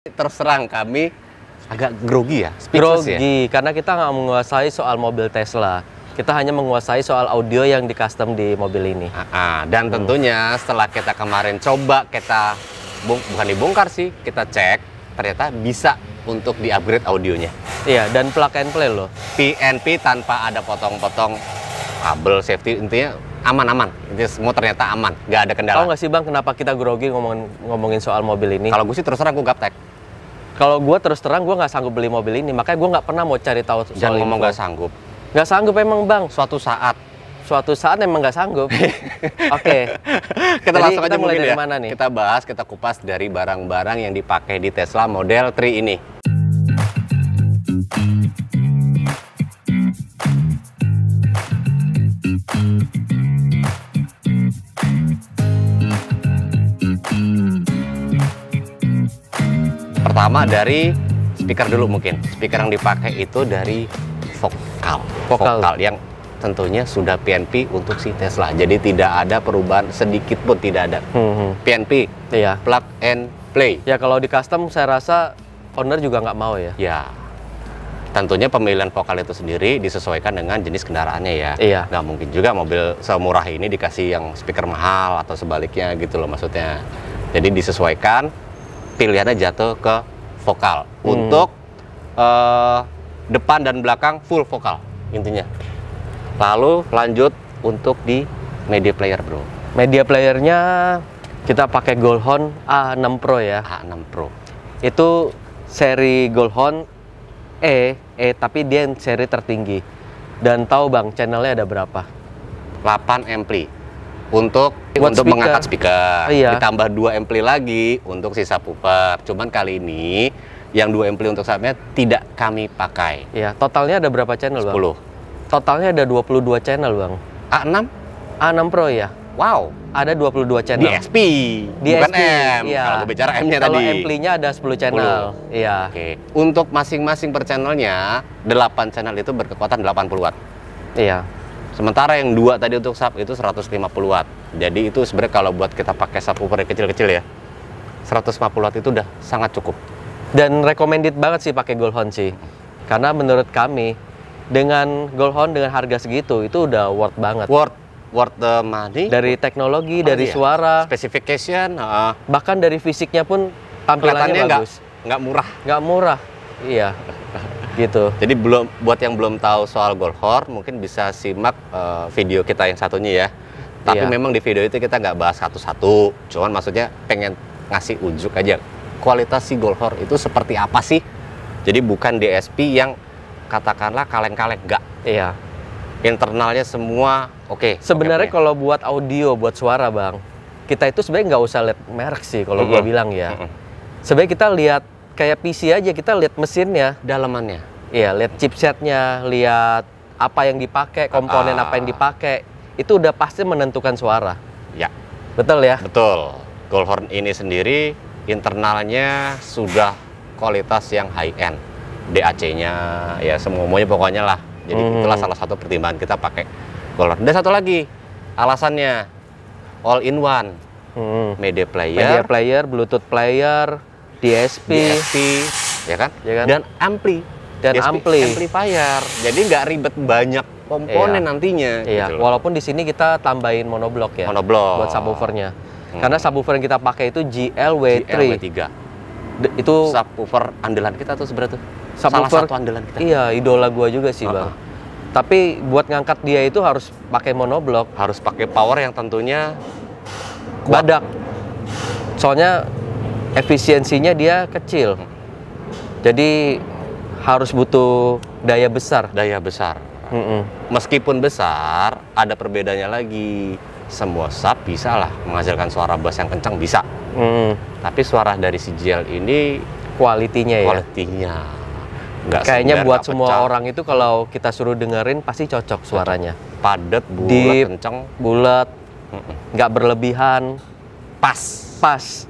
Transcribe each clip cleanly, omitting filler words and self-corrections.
Terus terang kami agak grogi ya, speechless ya. Grogi, karena kita nggak menguasai soal mobil Tesla. Kita hanya menguasai soal audio yang di custom di mobil ini. Dan tentunya setelah kita kemarin coba kita bukan dibongkar sih, kita cek ternyata bisa untuk di-upgrade audionya. Iya, dan plug and play loh. PNP tanpa ada potong-potong kabel safety, intinya aman-aman. Intinya semua ternyata aman, nggak ada kendala. Tahu nggak sih Bang, kenapa kita grogi ngomongin soal mobil ini? Kalau gue sih terus terang gue gaptek. Kalau gue terus terang gue nggak sanggup beli mobil ini, makanya gue nggak pernah mau cari tahu soal Jangan ngomong info. nggak sanggup. Nggak sanggup emang Bang. Suatu saat Emang nggak sanggup. Oke. Kita Jadi, langsung aja mulai mungkin dari ya. mana nih? Kita bahas, kita kupas dari barang-barang yang dipakai di Tesla Model 3 ini. Pertama dari speaker dulu mungkin. Speaker yang dipakai itu dari Vokal yang tentunya sudah PNP untuk si Tesla. Jadi tidak ada perubahan sedikit pun, tidak ada. PNP, Iya. plug and play. Ya kalau di custom saya rasa owner juga nggak mau ya. Ya, tentunya pemilihan vokal itu sendiri disesuaikan dengan jenis kendaraannya ya. Iya. Nggak mungkin juga mobil semurah ini dikasih yang speaker mahal atau sebaliknya gitu loh maksudnya. Jadi disesuaikan, pilihannya jatuh ke vokal. Untuk depan dan belakang full vokal intinya. Lalu lanjut untuk di media player bro. Media playernya kita pakai Goldhorn A6 Pro ya. A6 Pro. Itu seri Goldhorn tapi dia seri tertinggi. Dan tahu Bang, channelnya ada berapa? 8 ampli untuk Buat speaker. mengangkat speaker. Iya. Ditambah 2 ampli lagi untuk si subwoofer. Cuman kali ini yang 2 ampli untuk subnya tidak kami pakai. Ya, totalnya ada berapa channel Bang? 10. Totalnya ada 22 channel Bang. A6? A6 Pro ya. Wow. Ada 22 channel. DSP, DSP, bukan M. iya. Kalau gue bicara M-nya tadi. Kalau ampli-nya ada 10 channel. Iya. Oke. Untuk masing-masing per channelnya, 8 channel itu berkekuatan 80 watt. Iya. Sementara yang 2 tadi untuk sub itu 150 watt. Jadi itu sebenarnya kalau buat kita pakai subwoofer yang kecil-kecil ya, 150 watt itu udah sangat cukup. Dan recommended banget sih pakai Goldhorn sih. Karena menurut kami dengan Goldhorn dengan harga segitu itu udah worth banget. Worth the money. Dari teknologi, dari iya. suara, Specification, bahkan dari fisiknya pun tampilannya kelihatannya bagus. nggak murah. Nggak murah. Iya. Gitu. Jadi buat yang belum tahu soal Goldhorn, mungkin bisa simak video kita yang satunya ya. Tapi Iya. memang di video itu kita nggak bahas satu-satu. Cuman maksudnya pengen ngasih ujuk aja. Kualitas si Goldhorn itu seperti apa sih? Jadi bukan DSP yang katakanlah kaleng-kaleng, nggak. Iya. Internalnya semua oke. Sebenarnya kalau buat audio, buat suara Bang, kita itu sebenarnya nggak usah lihat merek sih kalau gua bilang ya. Sebenarnya kita lihat kayak PC aja, kita lihat mesinnya, dalamannya. iya, lihat chipsetnya, lihat apa yang dipakai, komponen apa yang dipakai, itu udah pasti menentukan suara. Ya, Betul ya? betul. Goldhorn ini sendiri internalnya sudah kualitas yang high end. DAC-nya ya semuanya pokoknya lah. Jadi itulah salah satu pertimbangan kita pakai Goldhorn. Dan satu lagi alasannya all in one. Media Media player, Bluetooth player, DSP, ya kan? Ya kan? Dan ampli. Dan DSP ampli. amplifier. Jadi nggak ribet banyak komponen Iya. nantinya. Iya, gitu loh. walaupun di sini kita tambahin monoblock ya. Monoblock. Buat subwoofernya. Karena subwoofer yang kita pakai itu GLW3. GLW3. Itu Subwoofer andalan kita tuh sebenarnya tuh. Salah subwoofer satu andalan kita. Iya, idola gua juga sih, Bang. Tapi buat ngangkat dia itu harus pakai monoblock, Harus pakai power yang tentunya badak. Soalnya efisiensinya dia kecil. Jadi harus butuh daya besar. daya besar. Meskipun besar, ada perbedaannya lagi. Semua sub bisa lah menghasilkan suara bass yang kencang, bisa. Tapi suara dari si GL ini Kualitinya ya. kualitinya nggak Kayaknya sembar, buat nggak semua pecah. orang itu kalau kita suruh dengerin pasti cocok suaranya. Padat, bulat, Deep, kenceng, bulat, nggak berlebihan, pas. pas.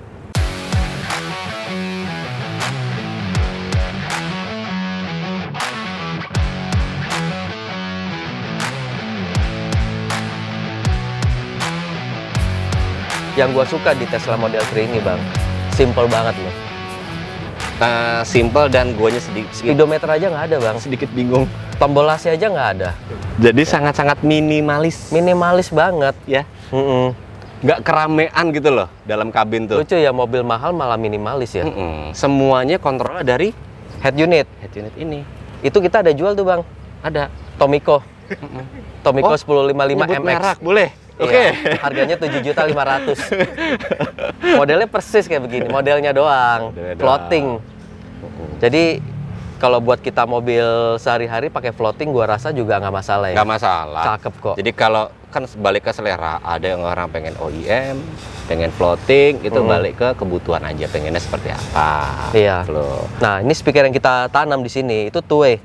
Yang gue suka di Tesla Model 3 ini Bang, simple banget loh. Simple dan guanya sedikit Speedometer aja nggak ada, Bang. sedikit bingung. Tombol AC aja nggak ada. Jadi sangat-sangat minimalis. Minimalis banget. Ya. Nggak keramaian gitu loh dalam kabin tuh. Lucu ya, mobil mahal malah minimalis ya. Semuanya kontrolnya dari Head unit. head unit ini. Itu kita ada jual tuh, Bang. Ada. Tomiko. Tomiko Oh, 1055 nyebut MX. merek, boleh. Iya, Oke. harganya 7.500.000. Modelnya persis kayak begini, modelnya doang, Modelnya doang. floating. Jadi kalau buat kita mobil sehari-hari pakai floating, gua rasa juga nggak masalah ya. Nggak masalah. Cakep kok. Jadi kalau kan balik ke selera, ada yang orang pengen OEM, pengen floating, itu balik ke kebutuhan aja, pengennya seperti apa. Iya. Loh. Nah, ini speaker yang kita tanam di sini itu two-way.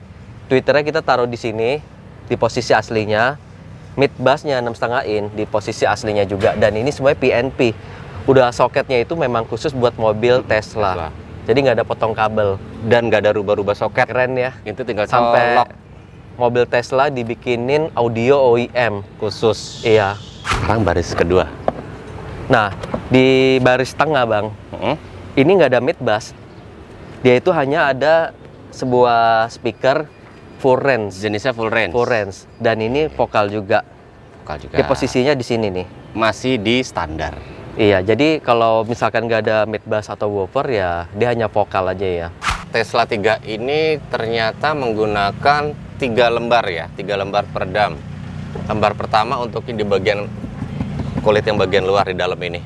Tweeternya kita taruh di sini di posisi aslinya. Mid bassnya 6,5 in di posisi aslinya juga, dan ini semuanya PNP. Udah soketnya itu memang khusus buat mobil Tesla. Jadi nggak ada potong kabel. Dan nggak ada rubah-rubah soket. Keren ya. Itu tinggal Sampai colok mobil Tesla dibikinin audio OEM. khusus. Iya. Sekarang baris kedua. Nah, di baris tengah, Bang, ini nggak ada mid bass. Dia itu hanya ada sebuah speaker full range. Jenisnya full range. Full range. Dan ini vokal juga. Vokal juga. Dia posisinya di sini nih. Masih di standar. Iya, jadi kalau misalkan nggak ada mid bass atau woofer ya dia hanya vokal aja ya. Tesla 3 ini ternyata menggunakan 3 lembar ya, 3 lembar peredam. Lembar pertama untuk di bagian kulit yang bagian luar di dalam ini.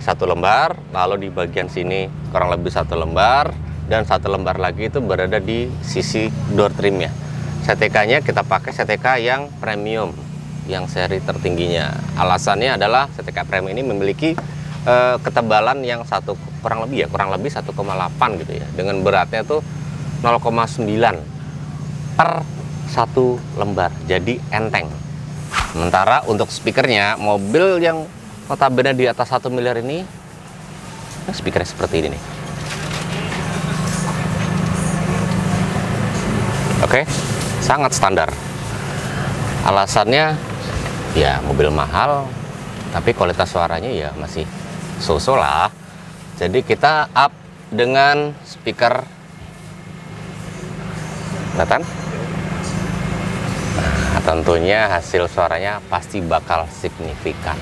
1 lembar, lalu di bagian sini kurang lebih 1 lembar, dan 1 lembar lagi itu berada di sisi door trimnya. CTK-nya kita pakai CTK yang premium, yang seri tertingginya. Alasannya adalah CTK premium ini memiliki ketebalan yang kurang lebih 1,8 gitu ya, dengan beratnya tuh 0,9 per 1 lembar, jadi enteng. Sementara untuk speakernya, mobil yang notabene di atas 1 miliar ini, speakernya seperti ini nih. Oke, sangat standar. Alasannya ya mobil mahal, tapi kualitas suaranya ya masih so-so lah. Jadi kita up dengan speaker, kelihatan? Nah, tentunya hasil suaranya pasti bakal signifikan.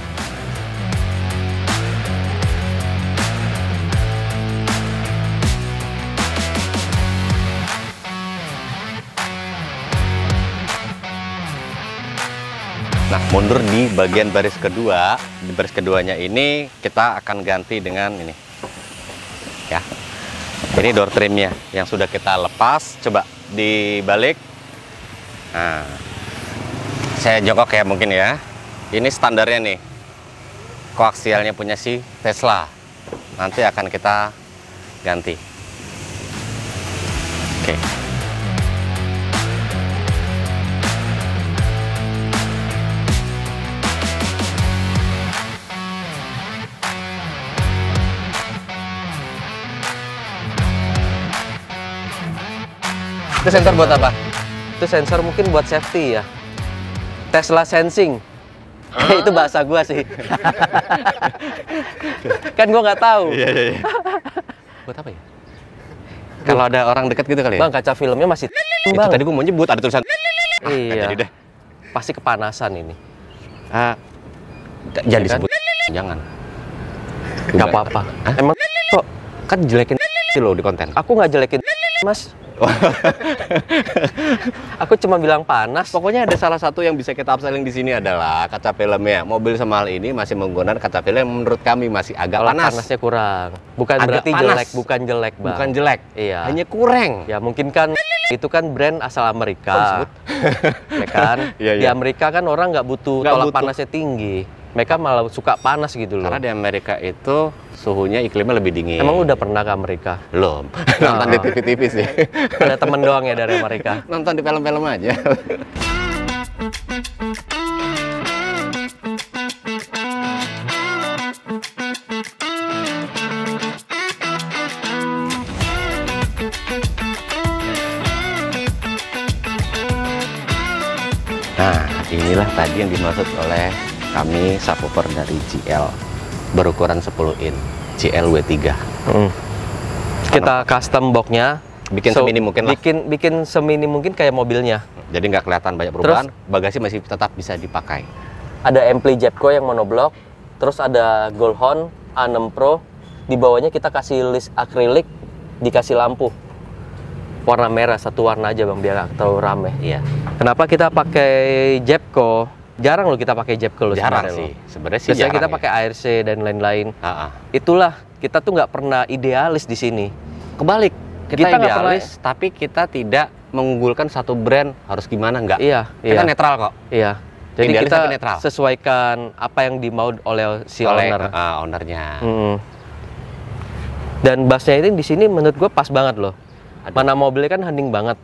Nah, mundur di bagian baris kedua. Di baris keduanya ini kita akan ganti dengan ini. Ya. Ini door trimnya yang sudah kita lepas. Coba dibalik. Nah, saya jongkok ya mungkin ya. Ini standarnya nih. Koaksialnya punya si Tesla. Nanti akan kita ganti. Oke. Itu sensor buat apa? Itu sensor mungkin buat safety ya. Tesla Sensing. Itu bahasa gua sih. Kan gua nggak tahu. Iya. Buat apa ya? Kalau ada orang dekat gitu kali ya? Bang, kaca filmnya masih Itu Bang. tadi gua mau nyebut, ada tulisan. Iya. Jadi deh. Pasti kepanasan ini. Jangan kan? disebut. Jangan. Nggak apa-apa. Emang kok Kan jelekin lo di konten. aku nggak jelekin Mas. Aku cuma bilang panas. Pokoknya ada salah satu yang bisa kita upselling di sini adalah kaca filmnya. Mobil semahal ini masih menggunakan kaca film yang menurut kami masih agak Kalau panas. panasnya kurang. Bukan Agak berarti panas. jelek, bukan jelek, Bang. Bukan jelek. Iya. Hanya kurang. Ya mungkin kan itu kan brand asal Kok Amerika. disebut? Ya kan? Iya, Di iya. Amerika kan orang nggak butuh Nggak tolak butuh. panasnya tinggi. Mereka malah suka panas gitu loh. Karena di Amerika itu suhunya iklimnya lebih dingin. Emang udah pernah ke Amerika? Belum. Nonton di TV-TV sih. Ada temen doang ya dari Amerika. Nonton di film-film aja. Nah, inilah tadi yang dimaksud oleh kami subwoofer dari GL berukuran 10 in, GL W3. Kita custom boxnya, bikin semini mungkin lah. Bikin semini mungkin kayak mobilnya. Jadi nggak kelihatan banyak perubahan. Terus, bagasi masih tetap bisa dipakai. Ada ampli Jepco yang monoblok, terus ada Goldhorn A6 Pro. Di bawahnya kita kasih list akrilik, dikasih lampu warna merah, satu warna aja bang, biar nggak terlalu rame. Iya. Kenapa kita pakai Jepco? Jarang loh kita pakai Jepco loh. Jarang sih. Sebenarnya sih biasanya jarang kita ya. pakai ARC dan lain-lain. Itulah. Kita tuh nggak pernah idealis di sini. Kebalik, kita idealis, pernah, tapi kita tidak mengunggulkan satu brand harus gimana, nggak. Iya, kita netral kok. Iya. Jadi idealis kita netral. Sesuaikan apa yang dimau oleh si owner. Ownernya. Dan bassnya ini di sini menurut gue pas banget loh. Mana mobilnya kan hening banget.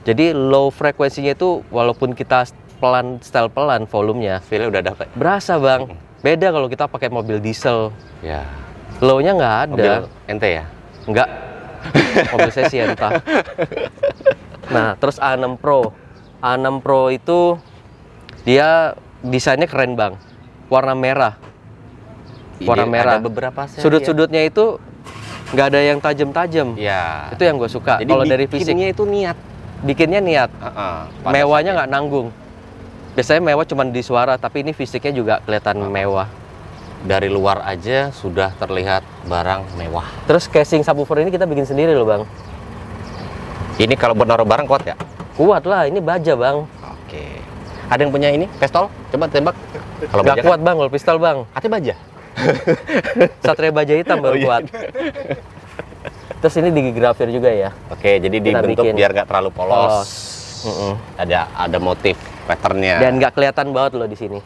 Jadi low frekuensinya itu walaupun kita setel pelan volumenya, feel-nya udah dapet. Berasa bang. Beda kalau kita pakai mobil diesel. Ya. Low-nya nggak ada. Mobil ente ya? Enggak. Mobil saya Sienta. Nah, terus A6 Pro. A6 Pro itu dia desainnya keren bang. Warna merah. Warna merah. Ada beberapa sudut-sudutnya itu nggak ada yang tajam-tajam. Ya. Itu yang gue suka. Kalau dari fisiknya itu niat. Bikinnya niat. Mewahnya nggak nanggung. Biasanya mewah cuma di suara, tapi ini fisiknya juga kelihatan mewah. Dari luar aja sudah terlihat barang mewah. Terus casing subwoofer ini kita bikin sendiri loh bang. Ini kalau buat naruh barang kuat ya? Kuat lah, ini baja bang. Oke. Ada yang punya ini pistol? Coba tembak. Kalau nggak kuat kan? Bang, kalau pistol bang. Hati baja. Satria baja hitam baru kuat. Terus ini digrafir juga ya. Oke, jadi dibentuk biar nggak terlalu polos. Ada motif patternnya. Dan nggak kelihatan banget loh di sini.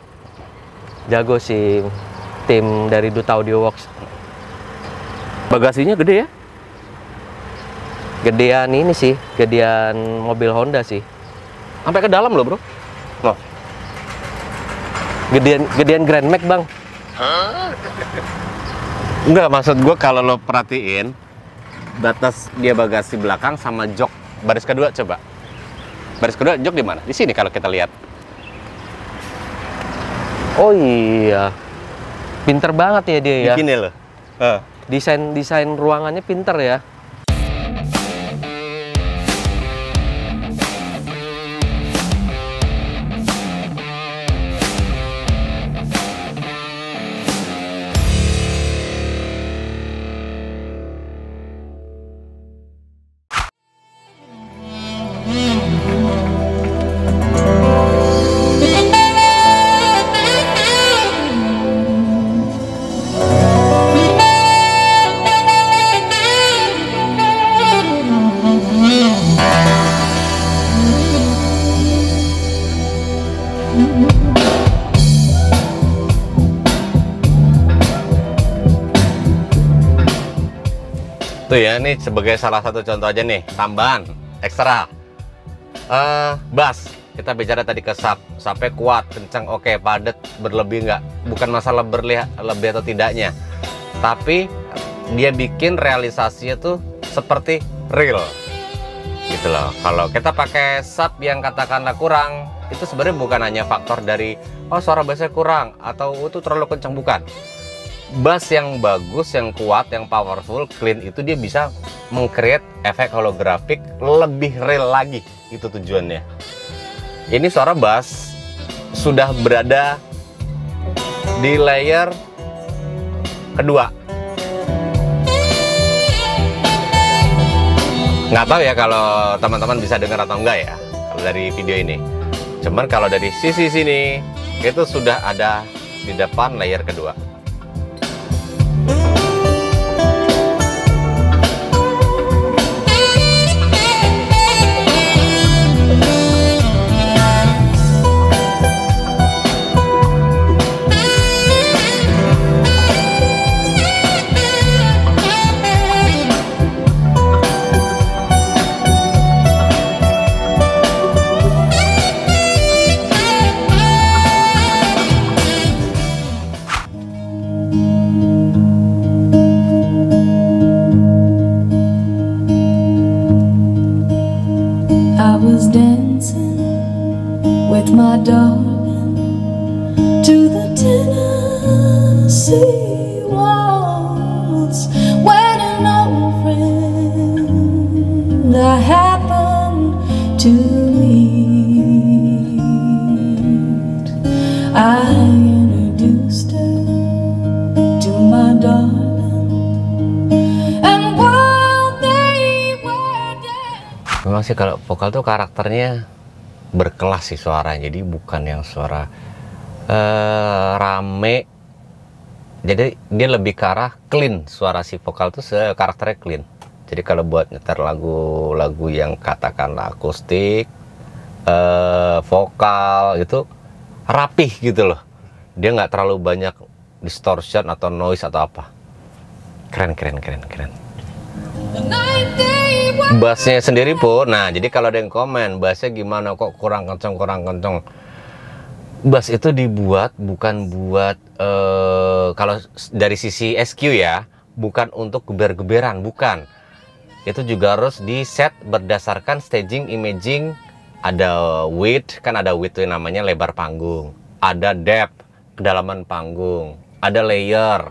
Jago sih tim dari Duta Audio Works. Bagasinya gede ya? Gedean ini sih, gedean mobil Honda sih. Sampai ke dalam loh bro. Loh. Gedean Grand Max bang. Enggak, maksud gue kalau lo perhatiin batas dia bagasi belakang sama jok baris kedua, coba. Baris kedua jok di mana? Di sini kalau kita lihat. Oh iya. Pinter banget ya dia ya. Begini loh. Desain ruangannya pinter ya. Tuh ya, ini sebagai salah satu contoh aja nih, tambahan ekstra. Bass, kita bicara tadi ke sub, subnya kuat, kencang, oke, padat, berlebih nggak? Bukan masalah lebih atau tidaknya, tapi dia bikin realisasinya tuh seperti real, gitu loh. Kalau kita pakai sub yang katakanlah kurang, itu sebenarnya bukan hanya faktor dari suara bassnya kurang atau itu terlalu kencang, bukan. Bass yang bagus, yang kuat, yang powerful, clean itu dia bisa meng-create efek holografik lebih real lagi. Itu tujuannya. Ini suara bass sudah berada di layer kedua. Nggak tahu ya kalau teman-teman bisa dengar atau enggak ya kalau dari video ini. Cuman kalau dari sisi sini itu sudah ada di depan layer kedua. I was dancing with my darling to the Tennessee waltz when an old friend I happen to meet. I introduced her to my darling, and while they were there. Memang sih kalau vokal tuh karakternya berkelas sih suaranya, jadi bukan yang suara rame. Jadi dia lebih ke arah clean, suara si vokal tuh karakternya clean. Jadi kalau buat nyetar lagu-lagu yang katakanlah akustik, vokal itu rapih gitu loh. Dia nggak terlalu banyak distortion atau noise atau apa. Keren. Bassnya sendiri pun, nah jadi kalau ada yang komen bassnya gimana kok kurang kenceng. Bass itu dibuat bukan buat kalau dari sisi SQ ya, bukan untuk geber-geberan, bukan. Itu juga harus di set berdasarkan staging, imaging. Ada width, kan ada width itu namanya lebar panggung. Ada depth, kedalaman panggung. Ada layer.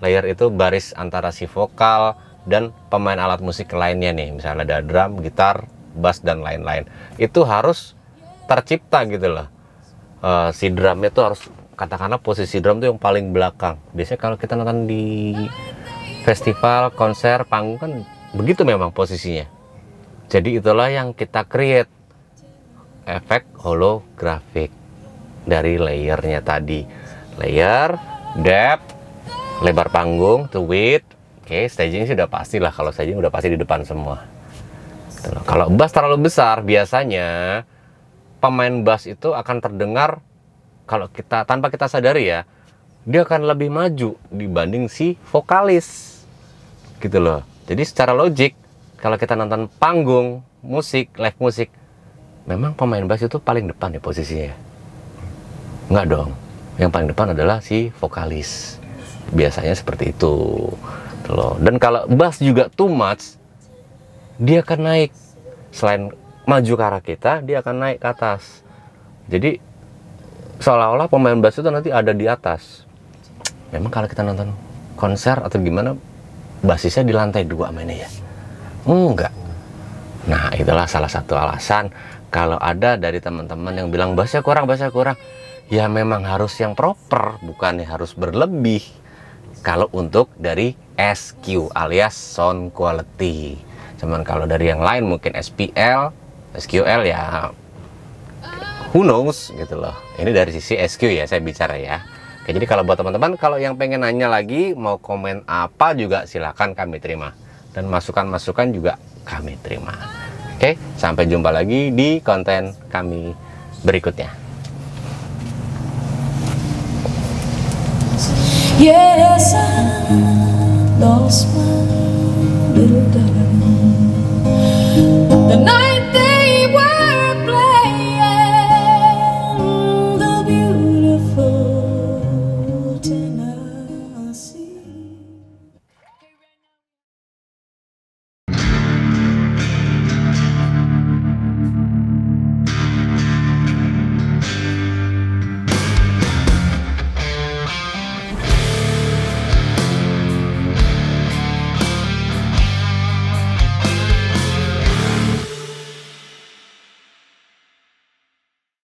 Layer itu baris antara si vokal dan pemain alat musik lainnya nih. Misalnya ada drum, gitar, bass, dan lain-lain. Itu harus tercipta gitu loh. Si drumnya tuh harus, katakanlah posisi drum tuh yang paling belakang. Biasanya kalau kita nonton di festival, konser, panggung kan begitu memang posisinya. Jadi itulah yang kita create efek holografik dari layernya tadi. Layer, depth, lebar panggung, to width. Oke, staging sih udah pasti lah. Kalau staging udah pasti di depan semua. Gitu loh. Kalau bass terlalu besar, biasanya pemain bass itu akan terdengar, kalau kita tanpa kita sadari ya, dia akan lebih maju dibanding si vokalis gitu loh. Jadi secara logik kalau kita nonton panggung musik, live musik, memang pemain bass itu paling depan ya posisinya? Enggak dong, yang paling depan adalah si vokalis. Biasanya seperti itu gitu loh. Dan kalau bass juga too much, dia akan naik, selain maju ke arah kita, dia akan naik ke atas. Jadi seolah-olah pemain bass itu nanti ada di atas. Memang kalau kita nonton konser atau gimana, basisnya di lantai 2 mainnya ya? Enggak. Nah itulah salah satu alasan kalau ada dari teman-teman yang bilang bassnya kurang. Ya memang harus yang proper, bukannya harus berlebih. Kalau untuk dari SQ alias sound quality. Cuman kalau dari yang lain mungkin SQL ya who knows gitu loh. Ini dari sisi SQ ya saya bicara ya. Oke, jadi kalau buat teman-teman kalau yang pengen nanya lagi, mau komen apa juga silahkan kami terima. Dan masukan-masukan juga kami terima. Oke, sampai jumpa lagi di konten kami berikutnya. Yes,